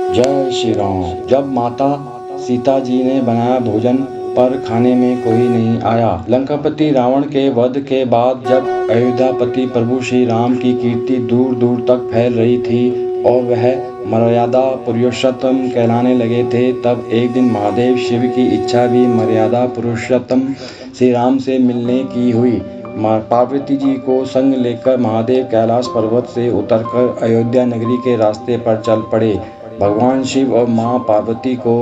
जय श्री राम। जब माता सीता जी ने बनाया भोजन पर खाने में कोई नहीं आया। लंकापति रावण के वध के बाद जब अयोध्यापति प्रभु श्री राम की कीर्ति दूर दूर तक फैल रही थी और वह मर्यादा पुरुषोत्तम कहलाने लगे थे, तब एक दिन महादेव शिव की इच्छा भी मर्यादा पुरुषोत्तम श्री राम से मिलने की हुई। पार्वती जी को संग लेकर महादेव कैलाश पर्वत से उतरकर अयोध्या नगरी के रास्ते पर चल पड़े। भगवान शिव और मां पार्वती को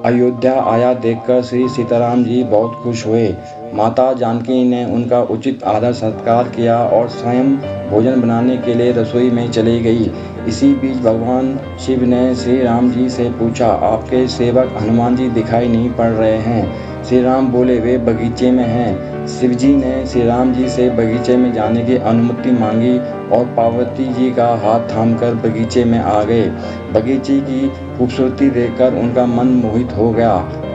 अयोध्या आया देखकर श्री सीताराम जी बहुत खुश हुए। माता जानकी ने उनका उचित आदर सत्कार किया और स्वयं भोजन बनाने के लिए रसोई में चली गई। इसी बीच भगवान शिव ने श्री राम जी से पूछा, आपके सेवक हनुमान जी दिखाई नहीं पड़ रहे हैं। श्री राम बोले, वे बगीचे में हैं। शिव जी ने श्री राम जी से बगीचे में जाने की अनुमति मांगी और पार्वती जी का हाथ थामकर बगीचे में आ गए। बगीचे की खूबसूरती देखकर उनका मन मोहित हो गया।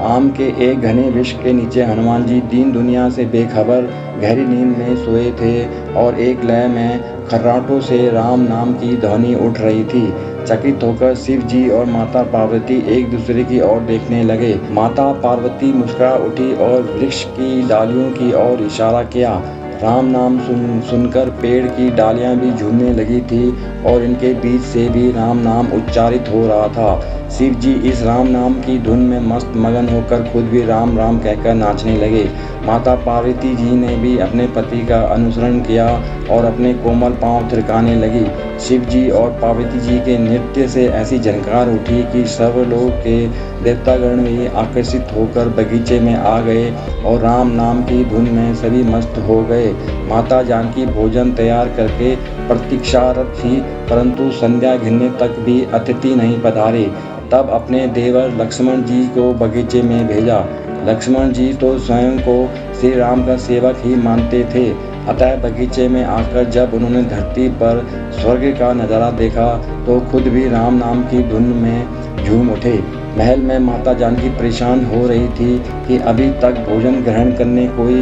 आम के एक घने वृक्ष के नीचे हनुमान जी दीन दुनिया से बेखबर गहरी नींद में सोए थे और एक लय में खर्राटों से राम नाम की ध्वनि उठ रही थी। चकित होकर शिव जी और माता पार्वती एक दूसरे की ओर देखने लगे। माता पार्वती मुस्कुरा उठी और वृक्ष की डालियों की ओर इशारा किया। राम नाम सुनकर पेड़ की डालियां भी झूमने लगी थी और इनके बीच से भी राम नाम उच्चारित हो रहा था। शिव जी इस राम नाम की धुन में मस्त मगन होकर खुद भी राम राम कहकर नाचने लगे। माता पार्वती जी ने भी अपने पति का अनुसरण किया और अपने कोमल पांव थिरकाने लगी। शिव जी और पार्वती जी के नृत्य से ऐसी झनकार उठी कि सर्वलोक के देवतागण भी आकर्षित होकर बगीचे में आ गए और राम नाम की धुन में सभी मस्त हो गए। माता जानकी भोजन तैयार करके प्रतीक्षारत थी, परंतु संध्या घिरने तक भी अतिथि नहीं पधारे। तब अपने देवर लक्ष्मण जी को बगीचे में भेजा। लक्ष्मण जी तो स्वयं को श्री राम का सेवक ही मानते थे, अतः बगीचे में आकर जब उन्होंने धरती पर स्वर्ग का नज़ारा देखा तो खुद भी राम नाम की धुन में झूम उठे। महल में माता जानकी परेशान हो रही थी कि अभी तक भोजन ग्रहण करने कोई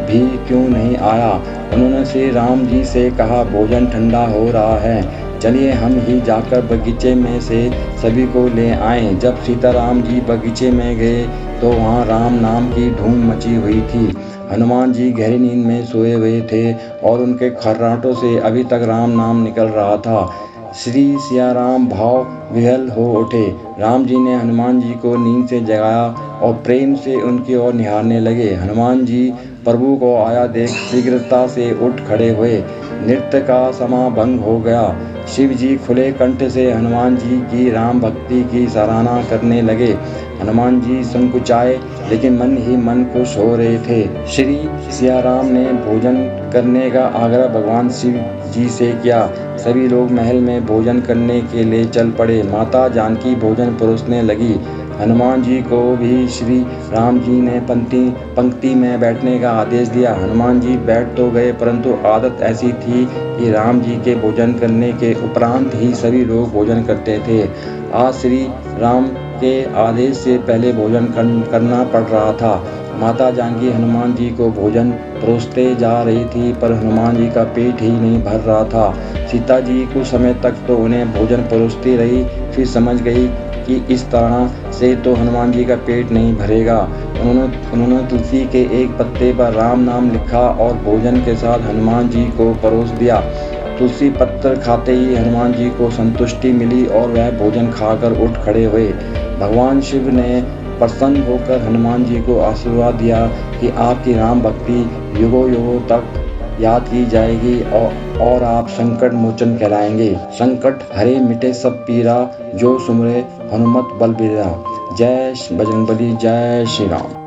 भी क्यों नहीं आया। उन्होंने श्री राम जी से कहा, भोजन ठंडा हो रहा है, चलिए हम ही जाकर बगीचे में से सभी को ले आएं। जब सीताराम जी बगीचे में गए तो वहाँ राम नाम की धूम मची हुई थी। हनुमान जी गहरी नींद में सोए हुए थे और उनके खर्राटों से अभी तक राम नाम निकल रहा था। श्री सियाराम भाव विह्वल हो उठे। राम जी ने हनुमान जी को नींद से जगाया और प्रेम से उनकी ओर निहारने लगे। हनुमान जी प्रभु को आया देख शीघ्रता से उठ खड़े हुए। नृत्य का समा भंग हो गया। शिव जी खुले कंठ से हनुमान जी की राम भक्ति की सराहना करने लगे। हनुमान जी संकुचाए लेकिन मन ही मन खुश हो रहे थे। श्री सियाराम ने भोजन करने का आग्रह भगवान शिव जी से किया। सभी लोग महल में भोजन करने के लिए चल पड़े। माता जानकी भोजन परोसने लगी। हनुमान जी को भी श्री राम जी ने पंक्ति में बैठने का आदेश दिया। हनुमान जी बैठ तो गए, परंतु आदत ऐसी थी कि राम जी के भोजन करने के उपरांत ही सभी लोग भोजन करते थे। आज श्री राम के आदेश से पहले भोजन करना पड़ रहा था। माता जानकी हनुमान जी को भोजन परोसते जा रही थी, पर हनुमान जी का पेट ही नहीं भर रहा था। सीता जी कुछ समय तक तो उन्हें भोजन परोसती रही, फिर समझ गई कि इस तरह से तो हनुमान जी का पेट नहीं भरेगा। उन्होंने तुलसी के एक पत्ते पर राम नाम लिखा और भोजन के साथ हनुमान जी को परोस दिया। तुलसी पत्र खाते ही हनुमान जी को संतुष्टि मिली और वह भोजन खाकर उठ खड़े हुए। भगवान शिव ने प्रसन्न होकर हनुमान जी को आशीर्वाद दिया कि आपकी राम भक्ति युगों युगों तक याद की जाएगी और आप संकट मोचन कहलाएंगे। संकट हरे मिटे सब पीरा, जो सुमरे हनुमत बलबीरा। जय बजरंगबली, जय श्री राम।